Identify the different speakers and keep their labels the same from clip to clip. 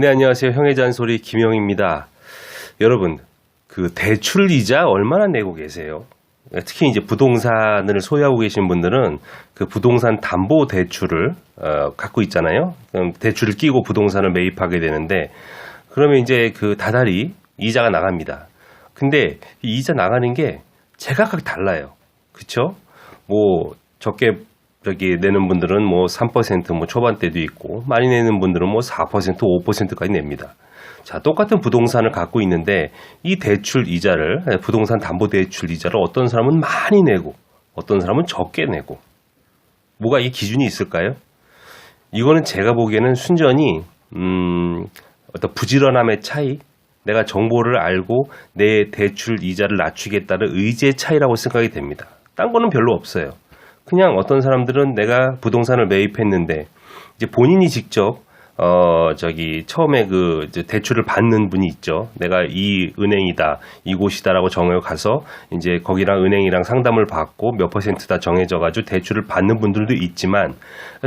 Speaker 1: 네, 안녕하세요. 형의 잔소리 김형입니다. 여러분, 그 대출 이자 얼마나 내고 계세요? 특히 이제 부동산을 소유하고 계신 분들은 그 부동산 담보 대출을 갖고 있잖아요. 그럼 대출을 끼고 부동산을 매입하게 되는데 그러면 이제 그 다달이 이자가 나갑니다. 근데 이 이자 나가는 게 제각각 달라요. 그쵸? 뭐 적게 내는 분들은 뭐 3% 뭐 초반대도 있고 많이 내는 분들은 뭐 4%, 5%까지 냅니다. 자, 똑같은 부동산을 갖고 있는데 이 대출 이자를 부동산 담보 대출 이자를 어떤 사람은 많이 내고 어떤 사람은 적게 내고 뭐가 이 기준이 있을까요? 이거는 제가 보기에는 순전히 어떤 부지런함의 차이, 내가 정보를 알고 내 대출 이자를 낮추겠다는 의지의 차이라고 생각이 됩니다. 딴 거는 별로 없어요. 그냥 어떤 사람들은 내가 부동산을 매입했는데 이제 본인이 직접 처음에 이제 대출을 받는 분이 있죠. 내가 이 은행이다, 이곳이다라고 정해 가서 이제 거기랑 은행이랑 상담을 받고 몇 %다 정해져 가지고 대출을 받는 분들도 있지만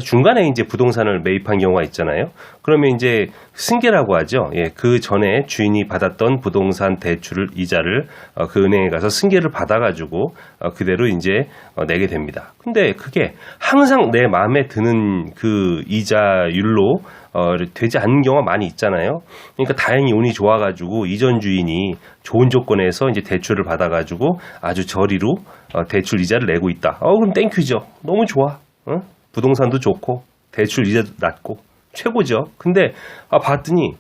Speaker 1: 중간에 이제 부동산을 매입한 경우가 있잖아요. 그러면 이제 승계라고 하죠. 예, 그 전에 주인이 받았던 부동산 대출을 이자를 그 은행에 가서 승계를 받아 가지고 그대로 이제 내게 됩니다. 근데 그게 항상 내 마음에 드는 그 이자율로 되지 않는 경우가 많이 있잖아요. 그러니까 다행히 운이 좋아가지고 이전 주인이 좋은 조건에서 이제 대출을 받아가지고 아주 저리로 대출 이자를 내고 있다. 그럼 땡큐죠. 너무 좋아. 부동산도 좋고 대출 이자도 낮고 최고죠. 근데 봤더니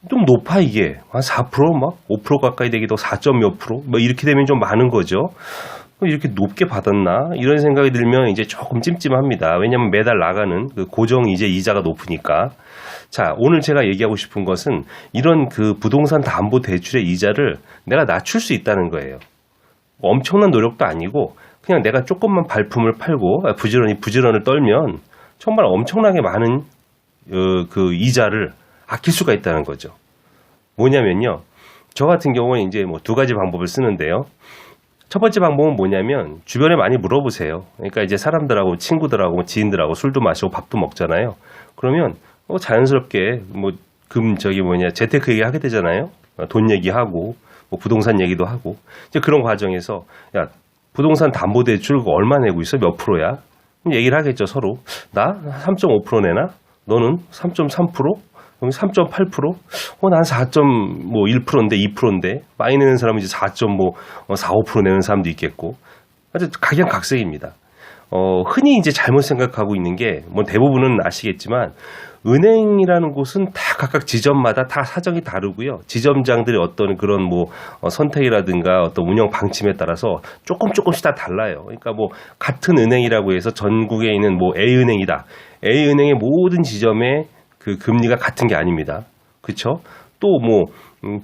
Speaker 1: 좀 높아 이게 한 4% 막 5% 가까이 되기도 4점 몇 프로 뭐 이렇게 되면 좀 많은 거죠. 이렇게 높게 받았나 이런 생각이 들면 이제 조금 찜찜합니다. 왜냐하면 매달 나가는 그 고정 이자가 높으니까. 자, 오늘 제가 얘기하고 싶은 것은 이런 그 부동산 담보 대출의 이자를 내가 낮출 수 있다는 거예요. 엄청난 노력도 아니고 그냥 내가 조금만 발품을 팔고 부지런을 떨면 정말 엄청나게 많은 그 이자를 아낄 수가 있다는 거죠. 뭐냐면요. 저 같은 경우는 이제 뭐 두 가지 방법을 쓰는데요. 첫 번째 방법은 뭐냐면 주변에 많이 물어보세요. 그러니까 이제 사람들하고 친구들하고 지인들하고 술도 마시고 밥도 먹잖아요. 그러면 자연스럽게 재테크 얘기 하게 되잖아요. 돈 얘기하고 뭐 부동산 얘기도 하고 이제 그런 과정에서 야, 부동산 담보 대출 얼마 내고 있어? 몇 프로야? 얘기를 하겠죠, 서로. 나 3.5% 내나? 너는 3.3%? 그럼 3.8%? 난 4.1%인데 2%인데 많이 내는 사람은 이제 4.4, 5% 내는 사람도 있겠고. 아주 각양각색입니다. 흔히 이제 잘못 생각하고 있는 게 뭐 대부분은 아시겠지만 은행이라는 곳은 다 각각 지점마다 다 사정이 다르고요. 지점장들의 어떤 그런 뭐 선택이라든가 어떤 운영 방침에 따라서 조금씩 다 달라요. 그러니까 뭐 같은 은행이라고 해서 전국에 있는 뭐 A은행이다. A은행의 모든 지점에 그 금리가 같은 게 아닙니다. 그렇죠? 또 뭐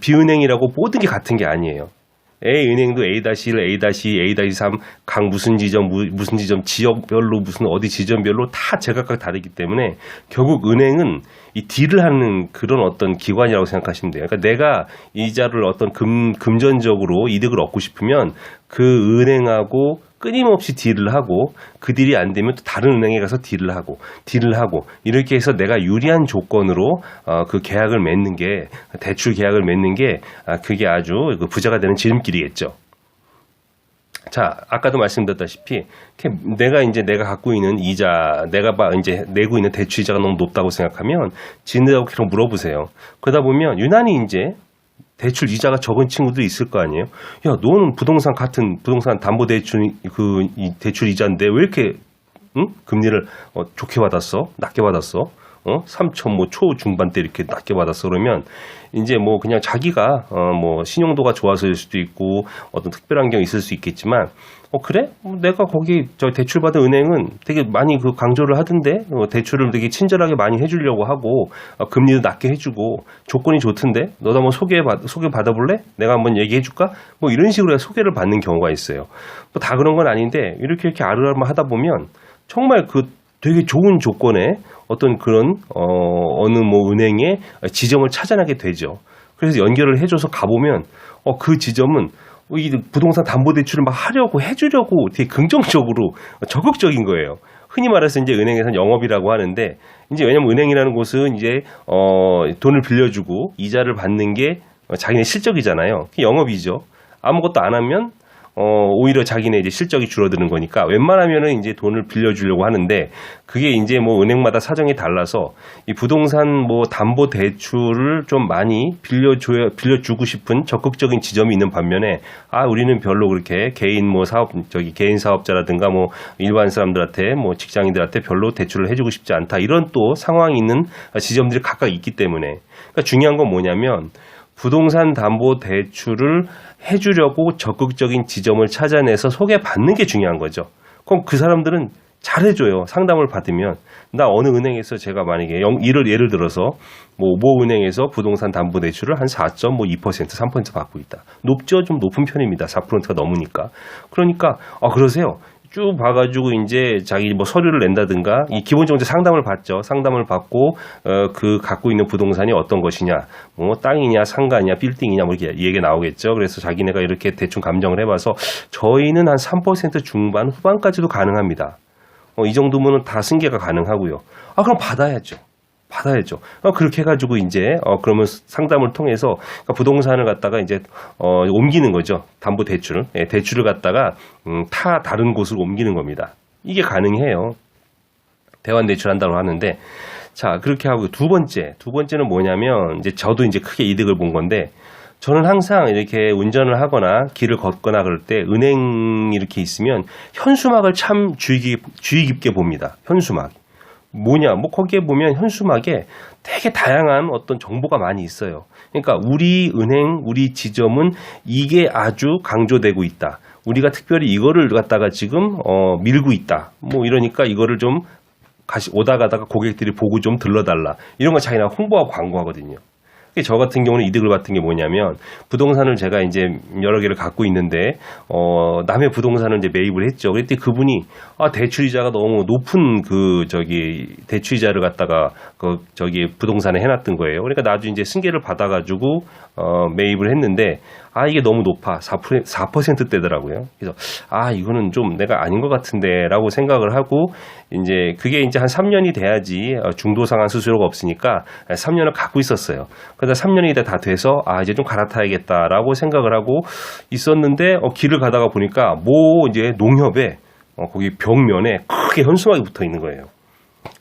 Speaker 1: B은행이라고 모든 게 같은 게 아니에요. A은행도 A-1, A-2, A-3 각 무슨 지점 지역별로 무슨 어디 지점별로 다 제각각 다르기 때문에 결국 은행은 이 딜을 하는 그런 어떤 기관이라고 생각하시면 돼요. 그러니까 내가 이자를 어떤 금전적으로 이득을 얻고 싶으면 그 은행하고 끊임없이 딜을 하고 그 딜이 안 되면 또 다른 은행에 가서 딜을 하고 이렇게 해서 내가 유리한 조건으로 그 계약을 맺는 게 대출 계약을 맺는 게 그게 아주 부자가 되는 지름길이겠죠. 자, 아까도 말씀드렸다시피 내가 갖고 있는 이자, 내가 이제 내고 있는 대출 이자가 너무 높다고 생각하면 지인들하고 계속 물어보세요. 그러다 보면 유난히 이제 대출 이자가 적은 친구들이 있을 거 아니에요. 야, 너는 부동산 담보 대출 대출 이자인데 왜 이렇게 금리를 좋게 받았어? 낮게 받았어? 3천 뭐 초중반대 이렇게 낮게 받았어. 그러면 이제 뭐 그냥 자기가 뭐 신용도가 좋아서일 수도 있고 어떤 특별한 경우 있을 수 있겠지만 그래? 내가 거기 대출 받은 은행은 되게 많이 강조를 하던데 대출을 되게 친절하게 많이 해주려고 하고 금리도 낮게 해주고 조건이 좋던데 너도 한번 소개 받아볼래? 내가 한번 얘기해줄까? 뭐 이런 식으로 소개를 받는 경우가 있어요. 뭐 다 그런 건 아닌데 이렇게 아르르 하다 보면 정말 되게 좋은 조건에 어떤 그런 어느 뭐 은행의 지점을 찾아나게 되죠. 그래서 연결을 해줘서 가보면 그 지점은 이 부동산 담보대출을 막 해주려고 되게 긍정적으로 적극적인 거예요. 흔히 말해서 이제 은행에서는 영업이라고 하는데, 이제 왜냐면 은행이라는 곳은 이제 돈을 빌려주고 이자를 받는 게 자기네 실적이잖아요. 그게 영업이죠. 아무것도 안 하면 오히려 자기네 이제 실적이 줄어드는 거니까 웬만하면은 이제 돈을 빌려주려고 하는데, 그게 이제 뭐 은행마다 사정이 달라서 이 부동산 뭐 담보 대출을 좀 많이 빌려주고 싶은 적극적인 지점이 있는 반면에, 우리는 별로 그렇게 개인 뭐 개인 사업자라든가 뭐 일반 사람들한테 뭐 직장인들한테 별로 대출을 해주고 싶지 않다, 이런 또 상황이 있는 지점들이 각각 있기 때문에, 그러니까 중요한 건 뭐냐면 부동산 담보 대출을 해주려고 적극적인 지점을 찾아내서 소개받는 게 중요한 거죠. 그럼 그 사람들은 잘해줘요. 상담을 받으면. 나 어느 은행에서 제가 만약에 예를 들어서 뭐 은행에서 부동산 담보 대출을 한 4.2%, 3% 받고 있다. 높죠? 좀 높은 편입니다. 4%가 넘으니까. 그러니까 그러세요. 쭉 봐가지고 이제 자기 뭐 서류를 낸다든가, 이 기본적으로 상담을 받죠. 상담을 받고 그 갖고 있는 부동산이 어떤 것이냐, 뭐 땅이냐, 상가냐, 빌딩이냐, 뭐 이렇게 얘기가 나오겠죠. 그래서 자기네가 이렇게 대충 감정을 해봐서 저희는 한 3% 중반 후반까지도 가능합니다. 이 정도면은 다 승계가 가능하고요. 그럼 받아야죠. 그렇게 해가지고 이제 그러면 상담을 통해서 부동산을 갖다가 이제 옮기는 거죠. 담보 대출, 대출을 갖다가 다른 곳으로 옮기는 겁니다. 이게 가능해요. 대환 대출한다고 하는데, 자, 그렇게 하고 두 번째는 뭐냐면, 이제 저도 이제 크게 이득을 본 건데, 저는 항상 이렇게 운전을 하거나 길을 걷거나 그럴 때 은행이 이렇게 있으면 현수막을 참 주의 깊게 봅니다. 현수막. 뭐냐, 뭐 거기에 보면 현수막에 되게 다양한 어떤 정보가 많이 있어요. 그러니까 우리 은행, 우리 지점은 이게 아주 강조되고 있다. 우리가 특별히 이거를 갖다가 지금 밀고 있다. 뭐 이러니까 이거를 좀 오다 가다가 고객들이 보고 좀 들러달라. 이런 거 자기가 홍보하고 광고하거든요. 저 같은 경우는 이득을 받은 게 뭐냐면, 부동산을 제가 이제 여러 개를 갖고 있는데 남의 부동산을 이제 매입을 했죠. 그랬더니 그분이 대출이자가 너무 높은 대출이자를 갖다가 부동산에 해놨던 거예요. 그러니까 나도 이제 승계를 받아가지고 매입을 했는데, 이게 너무 높아. 4%대더라고요. 그래서 이거는 좀 내가 아닌 것 같은데라고 생각을 하고, 이제 그게 이제 한 3년이 돼야지 중도 상환 수수료가 없으니까 3년을 갖고 있었어요. 그러다 3년이 다 돼서 이제 좀 갈아타야겠다라고 생각을 하고 있었는데, 길을 가다가 보니까 이제 농협에 거기 벽면에 크게 현수막이 붙어 있는 거예요.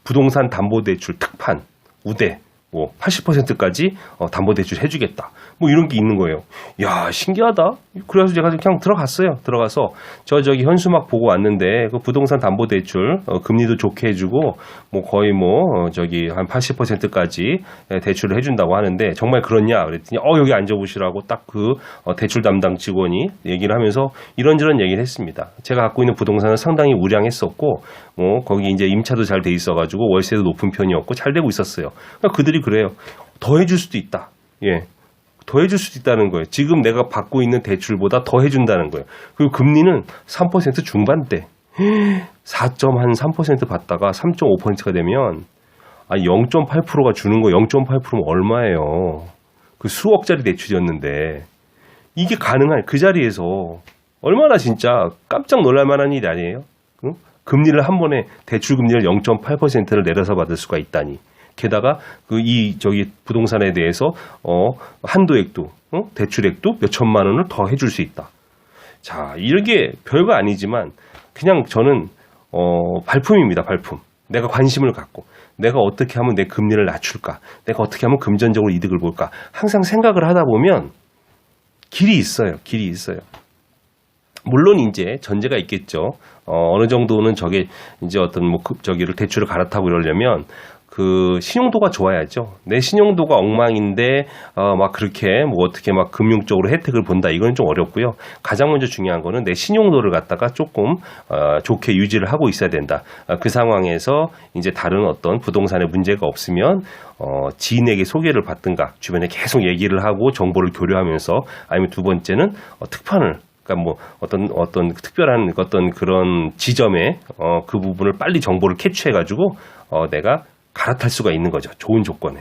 Speaker 1: 부동산 담보대출 특판 우대 뭐 80%까지 담보대출 해주겠다. 뭐 이런 게 있는 거예요. 야, 신기하다. 그래서 제가 그냥 들어갔어요. 들어가서 저기 현수막 보고 왔는데 그 부동산 담보대출 금리도 좋게 해주고 뭐 거의 한 80%까지 대출을 해준다고 하는데 정말 그렇냐? 그랬더니 여기 앉아보시라고 딱 그 대출 담당 직원이 얘기를 하면서 이런저런 얘기를 했습니다. 제가 갖고 있는 부동산은 상당히 우량했었고 거기 이제 임차도 잘 돼 있어가지고 월세도 높은 편이었고 잘 되고 있었어요. 그러니까 그들이 그래요. 더 해줄 수도 있다. 예. 더 해줄 수도 있다는 거예요. 지금 내가 받고 있는 대출보다 더 해준다는 거예요. 그리고 금리는 3% 중반대. 4.3% 받다가 3.5%가 되면 0.8%가 주는 거 0.8%면 얼마예요? 그 수억짜리 대출이었는데 이게 가능한 그 자리에서 얼마나 진짜 깜짝 놀랄 만한 일이 아니에요? 응? 금리를 한 번에 대출 금리를 0.8%를 내려서 받을 수가 있다니. 게다가 부동산에 대해서 한도액도 대출액도 몇 천만 원을 더 해줄 수 있다. 자, 이게 별거 아니지만 그냥 저는 발품입니다. 발품. 내가 관심을 갖고 내가 어떻게 하면 내 금리를 낮출까? 내가 어떻게 하면 금전적으로 이득을 볼까? 항상 생각을 하다 보면 길이 있어요. 물론 이제 전제가 있겠죠. 어느 정도는 저게 이제 어떤 저기를 대출을 갈아타고 이러려면 그 신용도가 좋아야죠. 내 신용도가 엉망인데 그렇게 어떻게 금융적으로 혜택을 본다, 이건 좀 어렵고요. 가장 먼저 중요한 거는 내 신용도를 갖다가 조금 좋게 유지를 하고 있어야 된다. 그 상황에서 이제 다른 어떤 부동산에 문제가 없으면 지인에게 소개를 받든가 주변에 계속 얘기를 하고 정보를 교류하면서, 아니면 두 번째는 특판을, 그러니까 어떤 특별한 어떤 그런 지점에 그 부분을 빨리 정보를 캐치해가지고 내가 갈아탈 수가 있는 거죠. 좋은 조건에.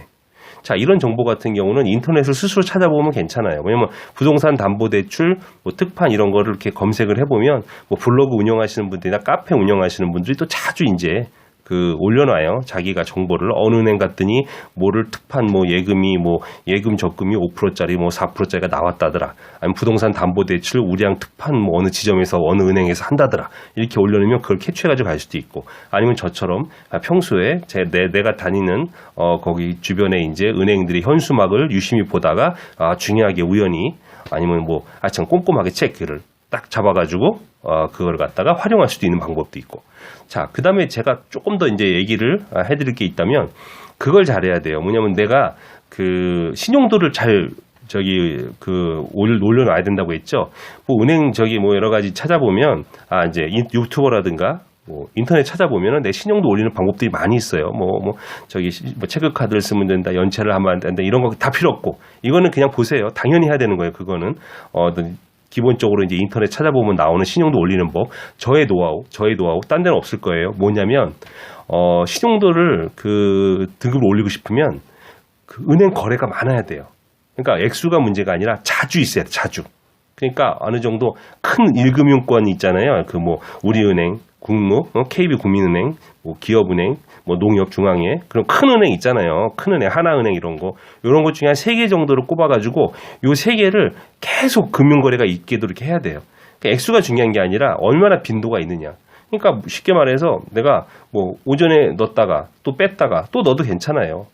Speaker 1: 자, 이런 정보 같은 경우는 인터넷을 스스로 찾아보면 괜찮아요. 왜냐면 부동산 담보대출, 뭐 특판 이런 거를 이렇게 검색을 해보면 뭐 블로그 운영하시는 분들이나 카페 운영하시는 분들이 또 자주 이제 올려놔요. 자기가 정보를 어느 은행 갔더니 뭐를 특판 뭐 예금이 뭐 예금 적금이 5%짜리 뭐 4%짜리가 나왔다더라. 아니면 부동산 담보대출 우량 특판 뭐 어느 지점에서 어느 은행에서 한다더라. 이렇게 올려놓으면 그걸 캡처해가지고 갈 수도 있고, 아니면 저처럼 평소에 내가 다니는 거기 주변에 이제 은행들이 현수막을 유심히 보다가 중요하게 우연히 아니면 뭐 참 꼼꼼하게 체크를 딱 잡아가지고 그걸 갖다가 활용할 수도 있는 방법도 있고. 자, 그 다음에 제가 조금 더 이제 얘기를 해드릴 게 있다면 그걸 잘해야 돼요. 뭐냐면 내가 신용도를 잘 올려놔야 된다고 했죠. 뭐 은행 뭐 여러 가지 찾아보면 이제 유튜버라든가 뭐 인터넷 찾아보면은 내 신용도 올리는 방법들이 많이 있어요. 뭐 체크카드를 쓰면 된다, 연체를 하면 안 된다, 이런 거 다 필요 없고, 이거는 그냥 보세요. 당연히 해야 되는 거예요. 그거는 기본적으로 이제 인터넷 찾아보면 나오는 신용도 올리는 법, 저의 노하우, 딴 데는 없을 거예요. 뭐냐면, 신용도를 등급을 올리고 싶으면 은행 거래가 많아야 돼요. 그러니까 액수가 문제가 아니라 자주 있어야 돼, 자주. 그러니까 어느 정도 큰 1금융권이 있잖아요. 우리은행, 국무, KB국민은행, 뭐 기업은행, 뭐 농협중앙회, 그런 큰 은행 있잖아요. 큰 은행, 하나은행 이런 거 중에 한 3개 정도를 꼽아가지고 요 3개를 계속 금융거래가 있게도 이렇게 해야 돼요. 그러니까 액수가 중요한 게 아니라 얼마나 빈도가 있느냐. 그러니까 쉽게 말해서 내가 뭐 오전에 넣었다가 또 뺐다가 또 넣어도 괜찮아요.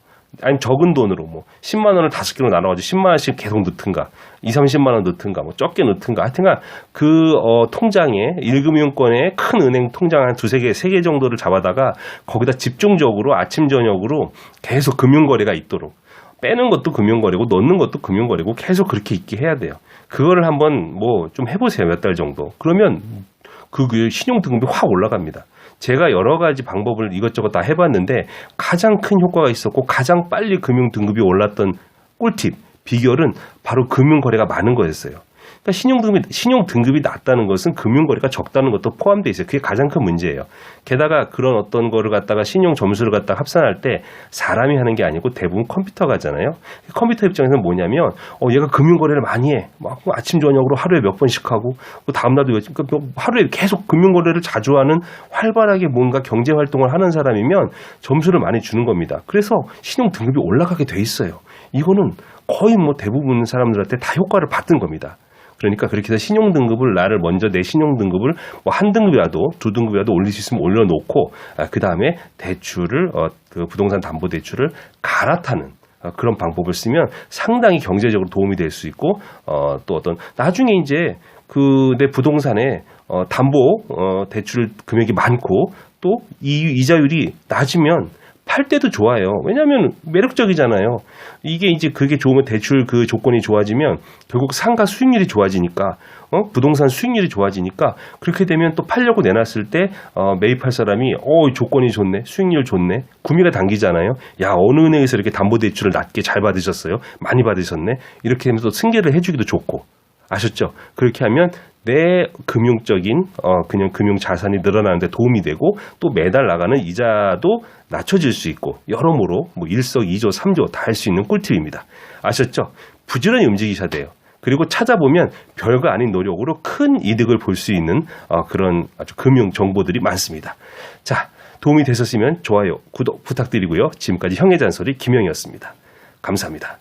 Speaker 1: 아니면 적은 돈으로 10만 원을 5개로 나눠가지고 10만 원씩 계속 넣든가, 30만 원 넣든가, 뭐 적게 넣든가, 하여튼간 통장에 1금융권의 큰 은행 통장 한 2-3개, 3개 정도를 잡아다가 거기다 집중적으로 아침 저녁으로 계속 금융거래가 있도록, 빼는 것도 금융거래고 넣는 것도 금융거래고 계속 그렇게 있게 해야 돼요. 그거를 한번 좀 해보세요. 몇 달 정도. 그러면 신용등급이 확 올라갑니다. 제가 여러 가지 방법을 이것저것 다 해봤는데 가장 큰 효과가 있었고 가장 빨리 금융 등급이 올랐던 꿀팁, 비결은 바로 금융 거래가 많은 거였어요. 그러니까 신용 등급이 낮다는 것은 금융 거래가 적다는 것도 포함되어 있어요. 그게 가장 큰 문제예요. 게다가 그런 어떤 거를 갖다가 신용 점수를 갖다가 합산할 때 사람이 하는 게 아니고 대부분 컴퓨터가 하잖아요. 컴퓨터 입장에서는 뭐냐면 얘가 금융 거래를 많이 해. 막 아침 저녁으로 하루에 몇 번씩 하고 다음 날도 하루에 계속 금융 거래를 자주 하는, 활발하게 뭔가 경제 활동을 하는 사람이면 점수를 많이 주는 겁니다. 그래서 신용 등급이 올라가게 돼 있어요. 이거는 거의 대부분 사람들한테 다 효과를 받은 겁니다. 그러니까 그렇게 해서 신용등급을 먼저 내 신용등급을 한 등급이라도 2등급이라도 올릴 수 있으면 올려놓고 그 다음에 대출을 부동산 담보대출을 갈아타는 그런 방법을 쓰면 상당히 경제적으로 도움이 될 수 있고 또 나중에 이제 내 부동산에 담보 대출 금액이 많고 또 이자율이 낮으면 팔 때도 좋아요. 왜냐하면 매력적이잖아요. 이게 이제 그게 좋으면 대출 조건이 좋아지면 결국 상가 수익률이 좋아지니까, 부동산 수익률이 좋아지니까, 그렇게 되면 또 팔려고 내놨을 때 매입할 사람이 조건이 좋네, 수익률 좋네, 구미가 당기잖아요. 야, 어느 은행에서 이렇게 담보대출을 낮게 잘 받으셨어요? 많이 받으셨네. 이렇게 하면서 승계를 해주기도 좋고. 아셨죠? 그렇게 하면 내 금융적인 그냥 금융 자산이 늘어나는 데 도움이 되고 또 매달 나가는 이자도 낮춰질 수 있고, 여러모로 일석이조 삼조 다 할 수 있는 꿀팁입니다. 아셨죠? 부지런히 움직이셔야 돼요. 그리고 찾아보면 별거 아닌 노력으로 큰 이득을 볼 수 있는 그런 아주 금융 정보들이 많습니다. 자, 도움이 되셨으면 좋아요, 구독 부탁드리고요. 지금까지 형의 잔소리 김영이었습니다. 감사합니다.